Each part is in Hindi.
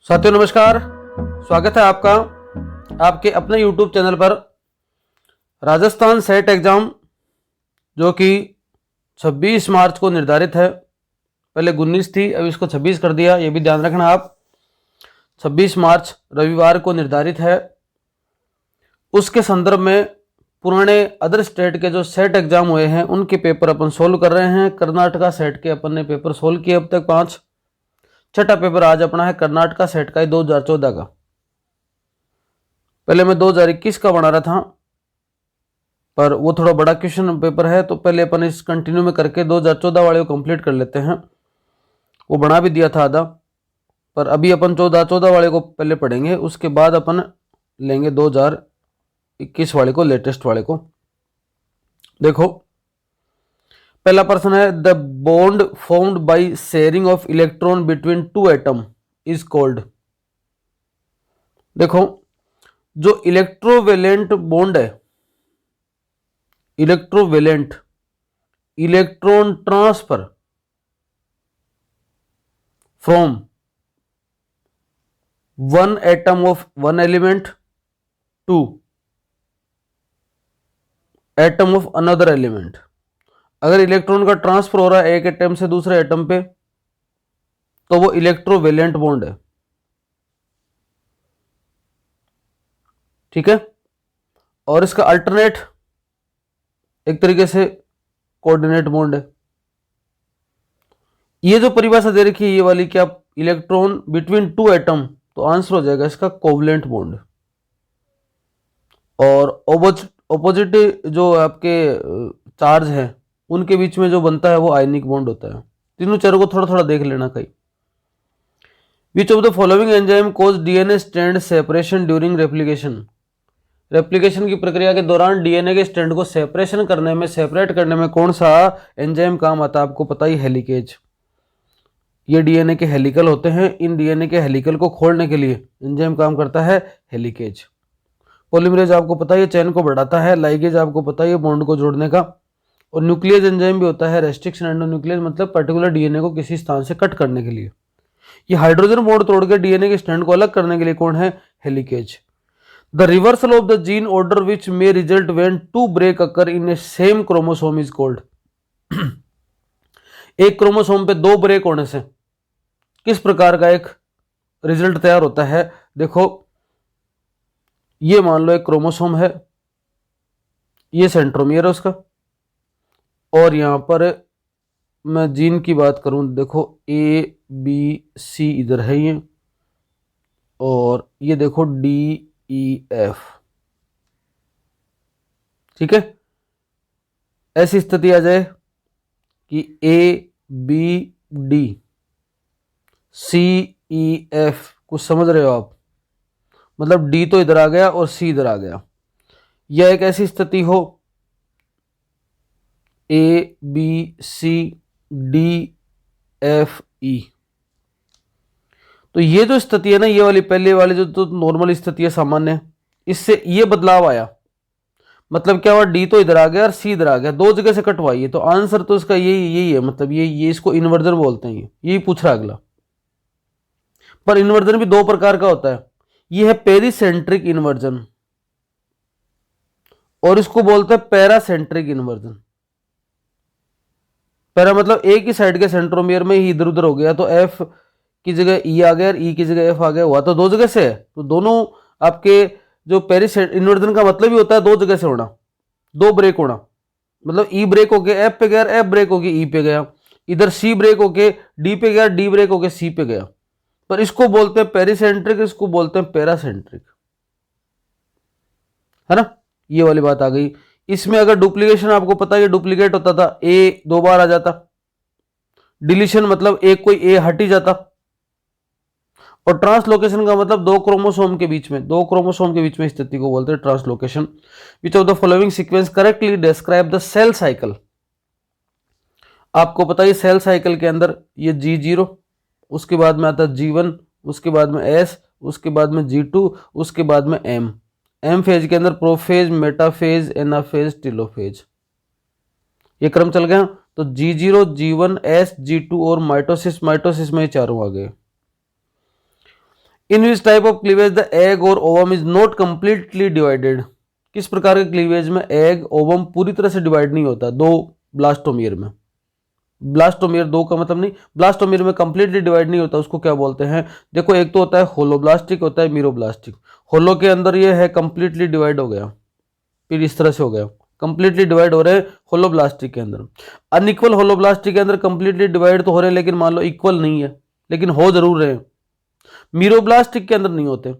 साथियों नमस्कार। स्वागत है आपका आपके अपने YouTube चैनल पर। राजस्थान सेट एग्जाम जो कि 26 मार्च को निर्धारित है, पहले 19 थी, अब इसको 26 कर दिया, ये भी ध्यान रखना आप। 26 मार्च रविवार को निर्धारित है। उसके संदर्भ में पुराने अदर स्टेट के जो सेट एग्जाम हुए हैं उनके पेपर अपन सोल्व कर रहे हैं। कर्नाटका सेट के अपन ने पेपर सोल्व किए अब तक 5। छठा पेपर आज अपना है कर्नाटका सेट का 2014 का। पहले मैं 2021 का बना रहा था, पर वो थोड़ा बड़ा क्वेश्चन पेपर है, तो पहले अपन इस कंटिन्यू में करके 2014 वाले को कंप्लीट कर लेते हैं। वो बना भी दिया था आधा, पर अभी अपन 2014 वाले को पहले पढ़ेंगे, उसके बाद अपन लेंगे 2021 वाले को, लेटेस्ट वाले को। देखो पहला प्रश्न है, the bond formed by sharing of electron between two atom is called. देखो जो इलेक्ट्रोवेलेंट बॉन्ड है, electrovalent, electron transfer from one atom of one element to atom of another element. अगर इलेक्ट्रॉन का ट्रांसफर हो रहा है एक एटम से दूसरे एटम पे, तो वो इलेक्ट्रोवेलेंट बॉन्ड है। ठीक है। और इसका अल्टरनेट एक तरीके से कोऑर्डिनेट बॉन्ड है। ये जो परिभाषा दे रखी है ये वाली, क्या इलेक्ट्रॉन बिटवीन टू एटम, तो आंसर हो जाएगा इसका कोवलेंट बॉन्ड। और ऑपोजिट जो आपके चार्ज है उनके बीच में जो बनता है वो आयनिक बॉन्ड होता है। तीनों चारों को थोड़ा थोड़ा देख लेना कहीं। विच of the following enzyme cause DNA strand separation during replication. Replication की प्रक्रिया के दौरान डीएनए के स्ट्रैंड को सेपरेट करने में कौन सा एंजाइम काम आता है? आपको पता ही, हेलिकेज। ये डीएनए के हेलिकल होते हैं, इन डीएनए के हेलिकल को खोलने के लिए एंजाइम काम करता है हेलिकेज। पॉलीमरेज आपको पता है चेन को बढ़ाता है, लाइगेज आपको पता है बॉन्ड को जोड़ने का, और न्यूक्लियस एंजाइम भी होता है रेस्ट्रिक्शन एंडोन्यूक्लियस, मतलब पर्टिकुलर डीएनए को किसी स्थान से कट करने के लिए। ये हाइड्रोजन बॉन्ड तोड़कर डीएनए के स्ट्रैंड को अलग करने के लिए कौन है? Helicase. The reversal of the gene order which may result when two break occur in a same chromosome is called. एक क्रोमोसोम पे दो ब्रेक होने से किस प्रकार का एक रिजल्ट तैयार होता है? देखो ये मान लो एक क्रोमोसोम है, ये सेंट्रोमियर है उसका, और यहां पर मैं जीन की बात करूं, देखो ए बी सी इधर है ये, और ये देखो डी ई एफ। ठीक है। ऐसी स्थिति आ जाए कि A B D C E F, कुछ समझ रहे हो आप? मतलब डी तो इधर आ गया और सी इधर आ गया। यह एक ऐसी स्थिति हो A B C D F E, तो ये जो स्थिति है ना, ये वाली पहले वाली जो तो नॉर्मल स्थिति है सामान्य, इससे ये बदलाव आया, मतलब क्या हुआ? डी तो इधर आ गया और सी इधर आ गया, दो जगह से कटवाइए, तो आंसर तो इसका यही है। मतलब ये इसको इन्वर्जन बोलते हैं। यही पूछ रहा अगला। पर इन्वर्जन भी दो प्रकार का होता है। ये है पेरीसेंट्रिक इन्वर्जन, और इसको बोलते हैं पैरासेंट्रिक इन्वर्जन। पैरा मतलब एक ही साइड के सेंट्रोमियर में ही इधर उधर हो गया, तो एफ की जगह ई आ गया और ई की जगह एफ आ गया, हुआ तो दो जगह से है। तो दोनों आपके जो इन्वर्जन का मतलब ही होता है दो जगह से होना, दो ब्रेक होना। मतलब ई ब्रेक होके एफ पे गया, एफ ब्रेक होके ई पे गया, इधर सी ब्रेक होके डी पे गया, डी ब्रेक होके सी पे गया। पर इसको बोलते हैं पेरीसेंट्रिक, इसको बोलते हैं पैरासेंट्रिक, है ना? ये वाली बात आ गई। इसमें अगर डुप्लीकेशन आपको पता है डुप्लीकेट होता था, ए दो बार आ जाता। डिलीशन मतलब एक कोई ए हट ही जाता। और ट्रांसलोकेशन का मतलब दो क्रोमोसोम के बीच में स्थिति को बोलते हैं translocation. Which of the following sequence correctly describe the cell cycle. आपको पता है सेल साइकिल के अंदर ये G0, उसके बाद में आता है G1, उसके बाद में S, उसके बाद में G2, उसके बाद में M फेज के अंदर प्रोफेज, मेटाफेज, एनाफेज, टेलोफेज, ये क्रम चल गया। तो G0, G1, S, G2 और माइटोसिस में चारों आ गए। In which type of cleavage the egg और ovum is not completely divided. किस प्रकार के क्लीवेज में एग ओवम पूरी तरह से डिवाइड नहीं होता, दो ब्लास्टोमियर में। ब्लास्टोमियर दो का मतलब नहीं, ब्लास्टोमियर में कंप्लीटली डिवाइड नहीं होता, उसको क्या बोलते हैं? देखो एक तो होता है होलोब्लास्टिक, होता है मीरोब्लास्टिक। होलो के अंदर ये है कंप्लीटली डिवाइड हो गया, फिर इस तरह से हो गया, कंप्लीटली डिवाइड हो रहे हैं होलोब्लास्टिक के अंदर। अनइक्वल होलोब्लास्टिक के अंदर कंप्लीटली डिवाइड तो हो रहे हैं, लेकिन मान लो इक्वल नहीं है, लेकिन हो जरूर रहे हैं। मीरोब्लास्टिक के अंदर नहीं होते,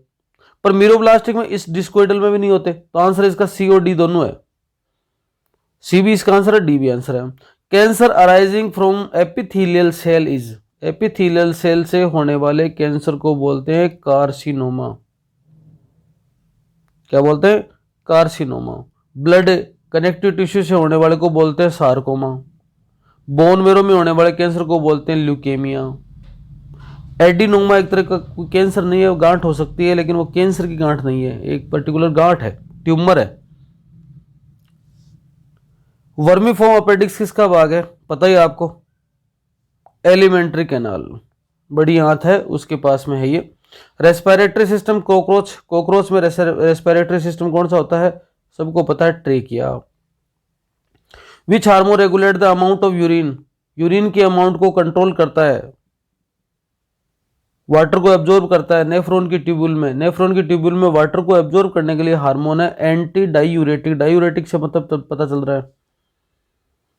पर मीरोब्लास्टिक में इस डिस्कोइडल में भी नहीं होते, तो आंसर इसका सी और डी दोनों है। सी भी इसका आंसर है, डी भी आंसर है। Cancer arising from epithelial cell is, epithelial cell से होने वाले कैंसर को बोलते हैं कार्सिनोमा। क्या बोलते हैं? कार्सिनोमा। ब्लड कनेक्टिव टिश्यू से होने वाले को बोलते हैं सार्कोमा। बोन मेरो में होने वाले कैंसर को बोलते हैं ल्यूकेमिया। एडिनोमा एक तरह का कोई कैंसर नहीं है, वो गांठ हो सकती है, लेकिन वो कैंसर की गांठ नहीं है, एक पर्टिकुलर गांठ है, ट्यूमर है। वर्मीफॉर्म अपेंडिक्स किसका भाग है? पता ही आपको, एलिमेंट्री कैनाल, बड़ी आंत है उसके पास में है ये। रेस्पिरेटरी सिस्टम, कॉकरोच, कॉकरोच में रेस्पिरेटरी सिस्टम कौन सा होता है? सबको पता है, trachea. Which hormone regulate the amount of urine, urine के अमाउंट को कंट्रोल करता है, वाटर को एब्जॉर्ब करता है नेफ्रॉन की ट्यूब्यूल में। नेफ्रॉन की ट्यूब्यूल में वाटर को एब्जॉर्ब करने के लिए हार्मोन है एंटी डायूरेटिक। डायूरेटिक से मतलब पता चल रहा है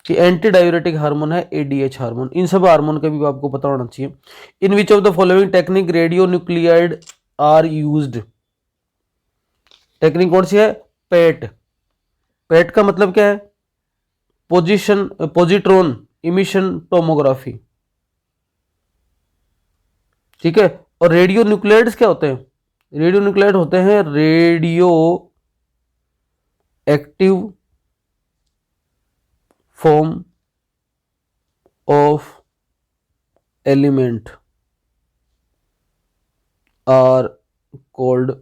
कि एंटी डायूरेटिक हार्मोन है एडीएच हार्मोन। इन सब हार्मोन का भी आपको पता होना चाहिए। In which of the following technique radio nuclide are used, technique कौन सी है? पेट। पेट का मतलब क्या है? पोजिट्रॉन इमिशन टोमोग्राफी, ठीक है। और रेडियो न्यूक्लियाइड्स क्या होते हैं? रेडियो न्यूक्लियाइड होते हैं radioactive form of element are called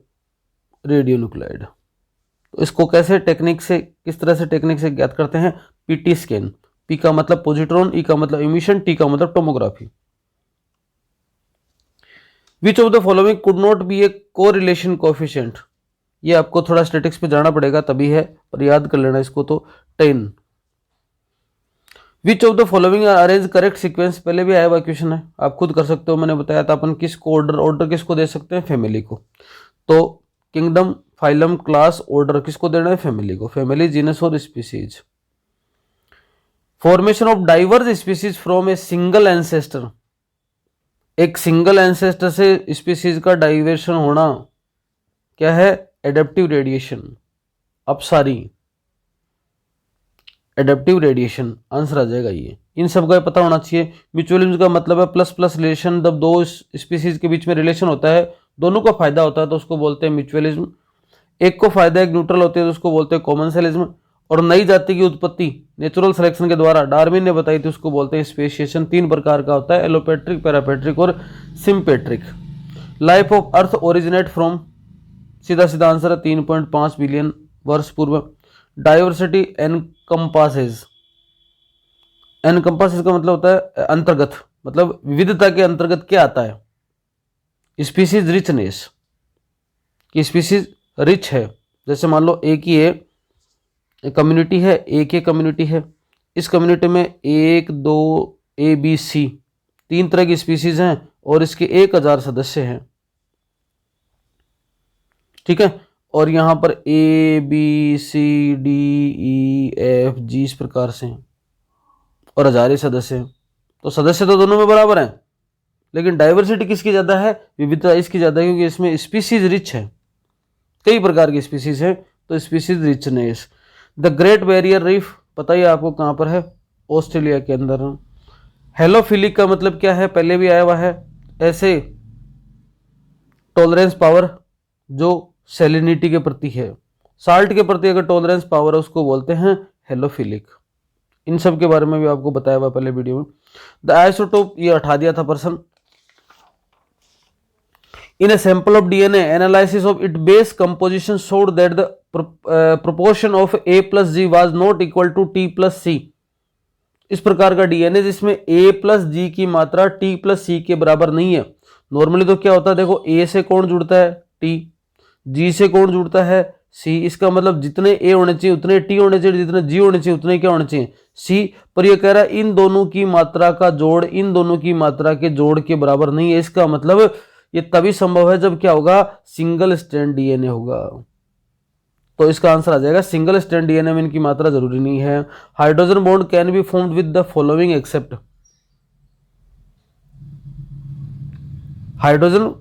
radionuclide. तो इसको कैसे टेक्निक से, किस तरह से टेक्निक से ज्ञात करते हैं? PT scan. पी का मतलब पोजिट्रॉन, ई का मतलब इमिशन, टी का मतलब tomography. Which of the following could not be A correlation coefficient, ये आपको थोड़ा स्टैटिक्स पे जाना पड़ेगा तभी है, पर याद कर लेना इसको तो। 10। विच of the following arrange correct sequence, पहले भी आया हुआ क्वेश्चन है, आप खुद कर सकते हो, मैंने बताया था। अपन किसको ऑर्डर किसको दे सकते हैं? फैमिली को। तो किंगडम, फाइलम, क्लास, ऑर्डर किसको देना है? फैमिली को। फैमिली, जीनस और species. Formation of diverse species from a single ancestor, एक सिंगल एंसेस्टर से स्पीसीज का डाइवर्शन होना क्या है? एडेप्टिव रेडिएशन, अपसारी, एडेप्टिव रेडिएशन आंसर आ जाएगा ये। इन सब का पता होना चाहिए। म्यूचुअलिज्म का मतलब है प्लस प्लस रिलेशन, जब दो स्पीसीज के बीच में रिलेशन होता है, दोनों को फायदा होता है तो उसको बोलते हैं म्यूचुअलिज्म। एक को फायदा एक न्यूट्रल होती है तो उसको बोलते हैं कॉमनसेलिज्म। और नई जाति की उत्पत्ति नेचुरल सिलेक्शन के द्वारा डार्विन ने बताई थी, उसको बोलते हैं स्पेशिएशन। 3 प्रकार का होता है, एलोपेट्रिक, पैरापेट्रिक और sympatric. Life of earth originate from, सीधा सीधा आंसर है 3.5 बिलियन वर्ष पूर्व। डाइवर्सिटी एनकम्पासेस, एनकम्पासेस का मतलब होता है अंतर्गत, मतलब विविधता के अंतर्गत क्या आता है? स्पीसीज रिचनेस, कि स्पीसीज रिच है। जैसे मान लो एक ही है कम्युनिटी है, एक ही कम्युनिटी है, इस कम्युनिटी में 1 2 ए बी सी 3 तरह की स्पीसीज हैं और इसके 1000 सदस्य हैं, ठीक है। और यहाँ पर A B C D E F G इस प्रकार से हैं और 1000 सदस्य हैं। तो सदस्य तो दोनों में बराबर हैं, लेकिन डाइवर्सिटी किसकी ज़्यादा है? विविधता इसकी ज़्यादा है, क्योंकि इसमें स्पीसीज रिच है, कई प्रकार की स्पीसीज है, तो species richness. The great barrier reef पता ही आपको कहाँ पर है? ऑस्ट्रेलिया के अंदर। हेलोफिलिक का मतलब क्या है? पहले भी आया हुआ है। ऐसे टॉलरेंस पावर जो सैलिनिटी के प्रति है, साल्ट के प्रति अगर टॉलरेंस पावर है उसको बोलते हैं हेलोफिलिक। इन सब के बारे में भी आपको बताया हुआ पहले वीडियो में। द आइसोटोप, ये हटा दिया था person. In a sample of DNA, analysis of its base composition showed that the proportion of A plus G was not equal to T plus C. इस प्रकार का DNA जिसमें A plus G की मात्रा T plus C के बराबर नहीं है, नॉर्मली तो क्या होता है, देखो ए से कौन जुड़ता है, टी, जी से कौन जुड़ता है, सी। इसका मतलब जितने ए होने चाहिए उतने टी होने चाहिए, जितने जी होने चाहिए उतने क्या होने चाहिए, सी। पर ये कह रहा है इन दोनों की मात्रा का जोड़ इन दोनों की मात्रा के जोड़ के बराबर नहीं है। इसका मतलब ये तभी संभव है जब क्या होगा, सिंगल स्ट्रैंड डीएनए होगा। तो इसका आंसर आ जाएगा सिंगल स्ट्रैंड डीएनए में इनकी मात्रा जरूरी नहीं है। Hydrogen bond can be formed with the following except. Hydrogen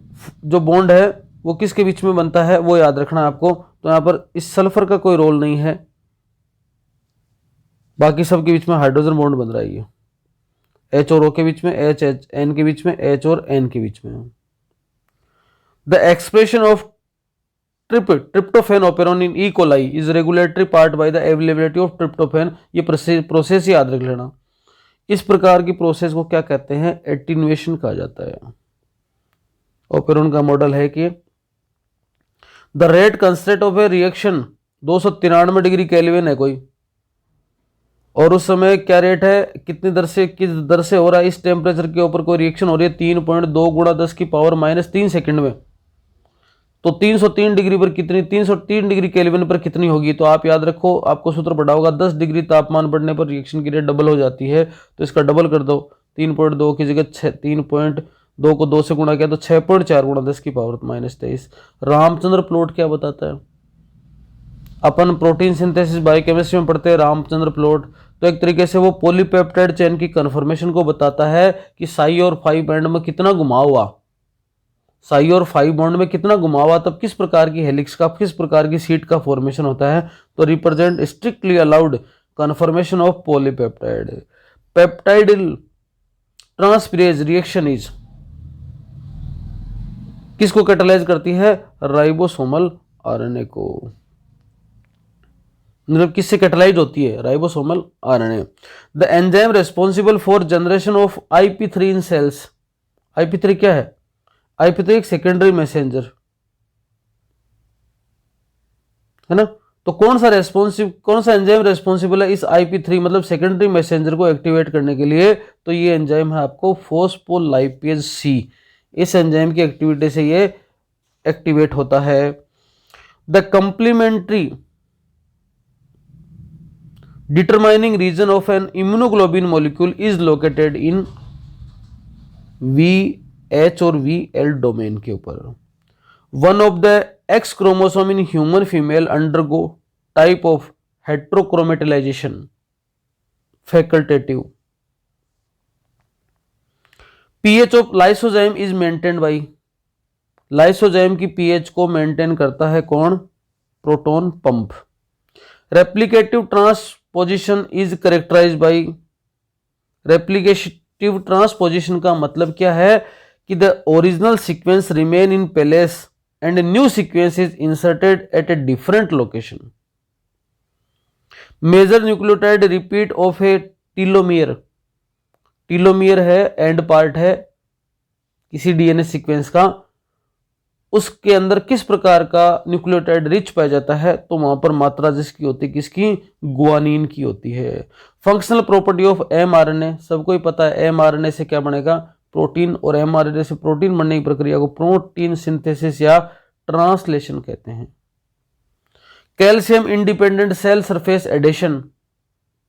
जो बॉन्ड है वो किसके बीच में बनता है, वो याद रखना आपको। तो यहां पर इस सल्फर का कोई रोल नहीं है, बाकी सबके बीच में हाइड्रोजन बॉन्ड बन रहा है। एच और ओ के बीच में, एच एच एन के बीच में, एच और एन के बीच में। The expression of tryptophan operon in E coli is regulatory part by the availability of tryptophan. ये प्रोसेस याद रख लेना। इस प्रकार की प्रोसेस को क्या कहते हैं, एटीन्यूएशन कहा जाता है। ओपेरॉन का मॉडल है कि the rate constant of a reaction 293 degree kelvin है कोई, और उस समय क्या रेट है, कितनी दर से, किस दर से हो रहा है, इस टेम्परेचर के ऊपर कोई रिएक्शन हो रही है 3.2 गुणा 10 की पावर -3 सेकंड में। तो 303 डिग्री पर कितनी, 303 डिग्री केल्विन पर कितनी होगी। तो आप याद रखो, आपको सूत्र पढ़ा होगा, 10 डिग्री तापमान बढ़ने पर रिएक्शन की रेट डबल हो जाती है। तो इसका डबल कर दो, 3.2 की जगह 3.2 को 2 से गुणा किया तो 6.4 गुणा 10 की पावर -23। रामचंद्र प्लॉट क्या बताता है, अपन प्रोटीन सिंथेसिस बायोकेमिस्ट्री में पढ़ते हैं रामचंद्र प्लॉट। तो एक तरीके से वो पॉलीपेप्टाइड चेन की कन्फर्मेशन को बताता है कि साई और फाई बॉन्ड में कितना घुमाव हुआ, साई और फाई बॉन्ड में कितना घुमाव हुआ, तब किस प्रकार की हेलिक्स का, किस प्रकार की सीट का फॉर्मेशन होता है। तो represent strictly allowed confirmation of polypeptide. Peptidyl transferase reaction is किसको कैटालाइज करती है, राइबोसोमल आरएनए को। मतलब किससे कैटालाइज होती है, ribosomal RNA. The enzyme responsible for generation of IP3 in cells. IP3 क्या है, IP3 एक सेकेंडरी मैसेंजर है ना। तो कौन सा एंजाइम रेस्पॉन्सिबल है इस IP3 मतलब सेकेंडरी मैसेंजर को एक्टिवेट करने के लिए। तो ये एंजाइम है आपको फोस्फोलाइपेज C। इस एंजाइम की एक्टिविटी से ये एक्टिवेट होता है। The complementary determining region of an immunoglobin molecule is located in VH और VL डोमेन के ऊपर। One of the X chromosome in human female undergo type of heterochromatilization facultative. pH of lysozyme is maintained by. Lysozyme की pH को मेंटेन करता है कौन, proton pump. Replicative transposition is characterized by. Replicative transposition का मतलब क्या है कि the original sequence remain in place and new sequence is inserted at a different location. Major nucleotide repeat of a telomere. Telomere है एंड पार्ट है किसी डीएनए सीक्वेंस का, उसके अंदर किस प्रकार का न्यूक्लियोटाइड रिच पाया जाता है, तो वहां पर मात्रा जिसकी होती है किसकी, गुआनिन की होती है। फंक्शनल प्रॉपर्टी ऑफ mRNA सबको ही पता है, mRNA से क्या बनेगा, प्रोटीन, और mRNA से प्रोटीन बनने की प्रक्रिया को प्रोटीन सिंथेसिस या ट्रांसलेशन कहते हैं। Calcium independent cell surface adhesion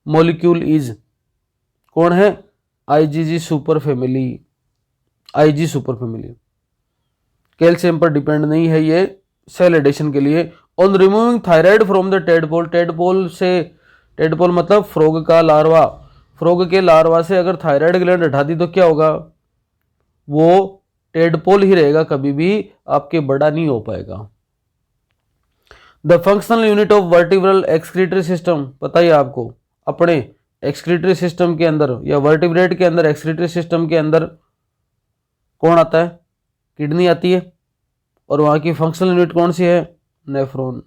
molecule is कौन है, IgG super family. IG super family calcium पर डिपेंड नहीं है ये सेल एडिशन के लिए। On removing thyroid from the tadpole, tadpole से, टेडपोल मतलब फ्रॉग का लार्वा, फ्रॉग के लार्वा से अगर थायराइड ग्लैंड हटा दी तो क्या होगा, वो टेडपोल ही रहेगा, कभी भी आपके बड़ा नहीं हो पाएगा। The functional unit of vertebral excretory system, पता ही आपको, अपने एक्सक्रीटरी सिस्टम के अंदर या वर्टिब्रेट के अंदर एक्सक्रीटरी सिस्टम के अंदर कौन आता है, किडनी आती है, और वहां की फंक्शनल यूनिट कौन सी है, nephron.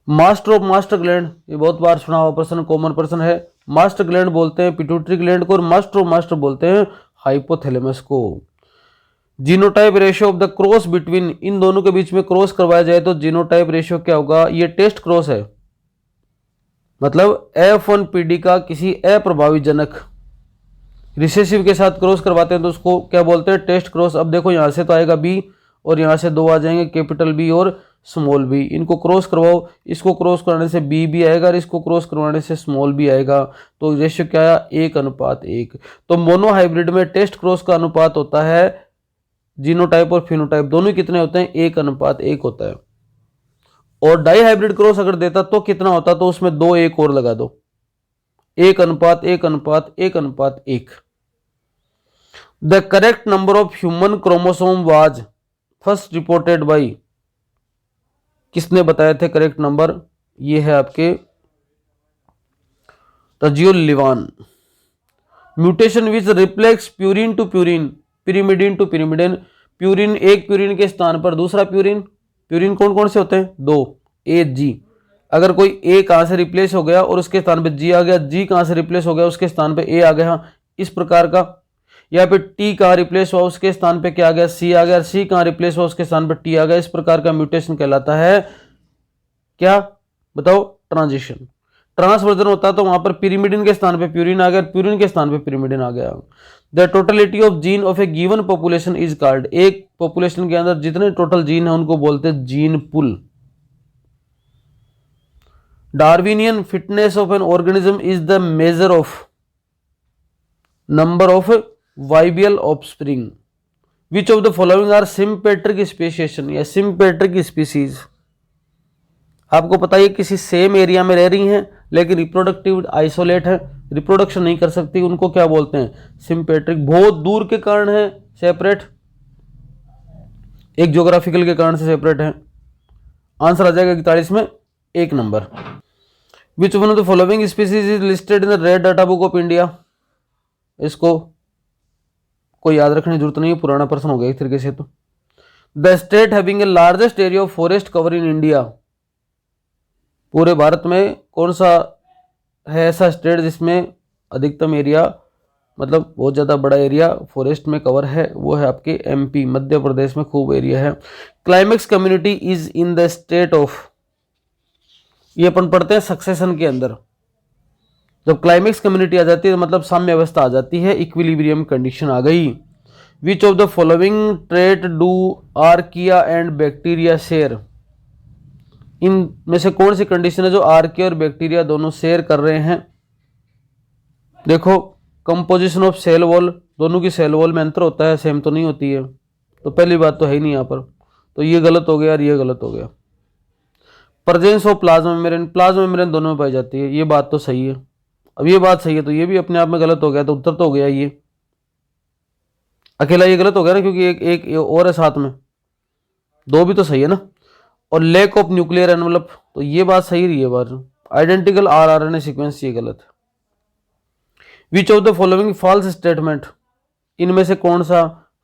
Master of master gland, ये बहुत बार सुना हुआ पर्सन, कॉमन पर्सन है। मास्टर ग्लैंड बोलते हैं पिट्यूटरी ग्लैंड को, और मास्टर ऑफ मास्टर बोलते हैं हाइपोथैलेमस को। Genotype ratio of the cross between, इन दोनों के बीच में क्रॉस करवाया जाए तो जीनोटाइप रेशियो क्या होगा, ये टेस्ट क्रॉस है, मतलब F1PD का किसी अप्रभावी जनक रिसेसिव के साथ क्रॉस करवाते हैं तो उसको क्या बोलते हैं, टेस्ट क्रॉस। अब देखो यहाँ से तो आएगा बी और यहाँ से दो आ जाएंगे, कैपिटल बी और स्मॉल बी। इनको क्रॉस करवाओ, इसको क्रॉस कराने से बी भी आएगा और इसको क्रॉस करवाने से स्मॉल बी आएगा। तो रेशियो क्या आया, 1:1। तो मोनो हाइब्रिड में टेस्ट क्रॉस का अनुपात होता है, जीनोटाइप और फिनोटाइप दोनों कितने होते हैं, 1:1 होता है। और डाई हाइब्रिड क्रॉस अगर देता तो कितना होता, तो उसमें 2 1 और लगा दो, 1:1:1:1:1। The correct number of human chromosome was first reported by, किसने बताए थे करेक्ट नंबर, ये है आपके Tjio Levan. Mutation which replaces purine to purine, pyrimidine to pyrimidine, purine एक प्यूरिन के स्थान पर दूसरा प्यूरिन, प्यूरिन कौन कौन से होते हैं, 2, ए जी। अगर कोई ए कहां से रिप्लेस हो गया और उसके स्थान पे जी आ गया, जी कहां से रिप्लेस हो गया उसके स्थान पे ए आ गया, इस प्रकार का। या फिर टी कहां रिप्लेस हुआ उसके स्थान पे क्या आ गया, सी आ गया, सी कहां रिप्लेस हुआ उसके स्थान पे टी आ गया, इस प्रकार का म्यूटेशन कहलाता है क्या, बताओ, ट्रांजिशन। ट्रांसवर्जन होता है तो वहां पर पिरिमिडिन के स्थान पे प्यूरिन आ गया, प्यूरिन के स्थान पे पिरिमिडिन आ गया। The totality of gene of a given population is called, एक पॉपुलेशन के अंदर जितने टोटल जीन है उनको बोलते हैं gene pool. Darwinian fitness of an organism is the measure of number of viable offspring. Which of the following are sympatric speciation या सिम्पेट्रिक स्पीसीज। आपको पता है किसी सेम एरिया में रह रही हैं लेकिन रिप्रोडक्टिव आइसोलेट है, रिप्रोडक्शन नहीं कर सकती, उनको क्या बोलते हैं, सिम्पेट्रिक। बहुत दूर के कारण है सेपरेट, एक ज्योग्राफिकल के कारण से सेपरेट है। आंसर आ जाएगा 41 में 1 number. Which one of the following species is listed in the red data book of India. इसको कोई याद रखने की जरूरत नहीं है, पुराना प्रश्न हो गया एक तरीके से। तो the state having a largest area of forest cover in India, पूरे भारत में कौन सा है ऐसा स्टेट जिसमें अधिकतम एरिया, मतलब बहुत ज़्यादा बड़ा एरिया फॉरेस्ट में कवर है, वो है आपके एमपी, मध्य प्रदेश में खूब एरिया है। Climax community is in the state of, ये अपन पढ़ते हैं सक्सेशन के अंदर। जब क्लाइमेक्स कम्युनिटी आ जाती है मतलब साम्य अवस्था आ जाती है, इक्विलिब्रियम कंडीशन आ गई। Which of the following trait do archaea and bacteria share, इन में से कौन सी कंडीशन है जो आर्किया और बैक्टीरिया दोनों शेयर कर रहे हैं। देखो कंपोजिशन ऑफ सेल वॉल, दोनों की सेल वॉल में अंतर होता है, सेम तो नहीं होती है, तो पहली बात तो है ही नहीं यहाँ पर, तो ये गलत हो गया और ये गलत हो गया। Presence of plasma membrane, plasma membrane दोनों में पाई जाती है, ये बात तो सही है। अब ये बात सही है तो ये भी अपने आप में गलत हो गया, तो उत्तर तो हो गया ये अकेला, ये गलत हो गया ना क्योंकि एक और है साथ में, 2 भी तो सही है ना। और लैक ऑफ न्यूक्लियर एनवलप, तो ये बात सही रही है बात। आइडेंटिकल आरआरएनए सीक्वेंस, ये गलत है। Which of the following false statement, इनमें से कौन सा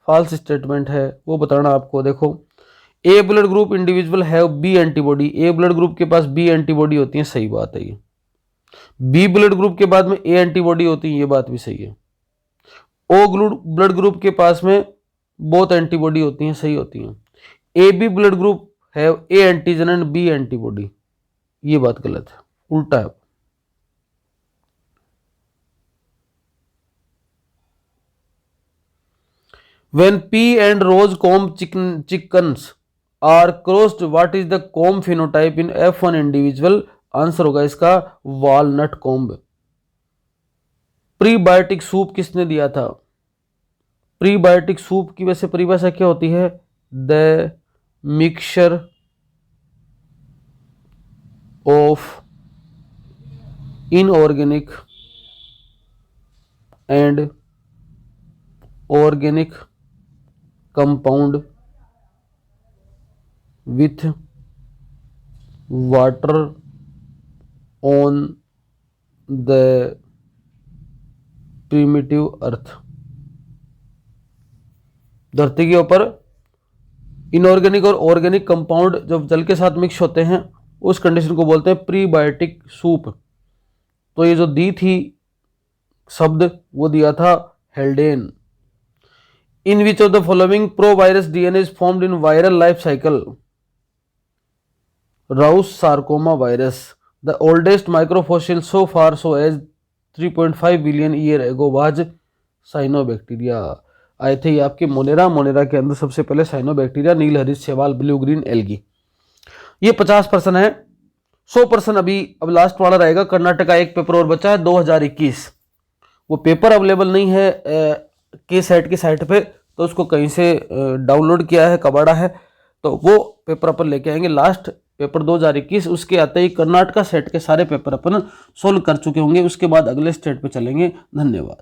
फॉल्स स्टेटमेंट है वो बताना आपको। देखो A blood group individual have B antibody, A blood group के पास बी एंटीबॉडी होती है, सही बात है ये। बी ब्लड ग्रुप के बाद में ए एंटीबॉडी होती है, ये बात भी सही है। ओ ब्लड ग्रुप के पास में बोथ एंटीबॉडी होती हैं, सही होती हैं। A B blood group have A antigen and B antibody, ये बात गलत है, उल्टा है। When P and rose comb chickens are crossed, what is the comb phenotype in F1 individual? Answer होगा इसका वॉलनट कॉम्ब। प्रीबायोटिक सूप किसने दिया था? प्रीबायोटिक सूप की वैसे परिभाषा क्या होती है? The mixture of inorganic and organic compound with water on the primitive earth, धरती के ऊपर इनऑर्गेनिक और ऑर्गेनिक कंपाउंड जब जल के साथ मिक्स होते हैं उस कंडीशन को बोलते हैं प्रीबायोटिक सूप। तो ये जो दी थी शब्द वो दिया था हेल्डेन। In which of the following provirus DNA is formed in viral life cycle? Rous sarcoma virus. The oldest microfossil so far, so as 3.5 billion year ago, was cyanobacteria आए थे। ये आपके मोनेरा के अंदर सबसे पहले साइनोबैक्टीरिया, नील हरित शैवाल, ब्लू ग्रीन एल्गी। ये 50% है। 100% अभी अब लास्ट वाला रहेगा। कर्नाटका एक पेपर और बचा है 2021। वो पेपर अवेलेबल नहीं है के सेट की साइट पे, तो उसको कहीं से डाउनलोड किया है, कबाड़ा है, तो वो पेपर अपन लेके आएंगे। लास्ट पेपर 2021, उसके आते ही कर्नाटका सेट के सारे पेपर अपन सोल्व कर चुके होंगे। उसके बाद अगले स्टेट पे चलेंगे। धन्यवाद।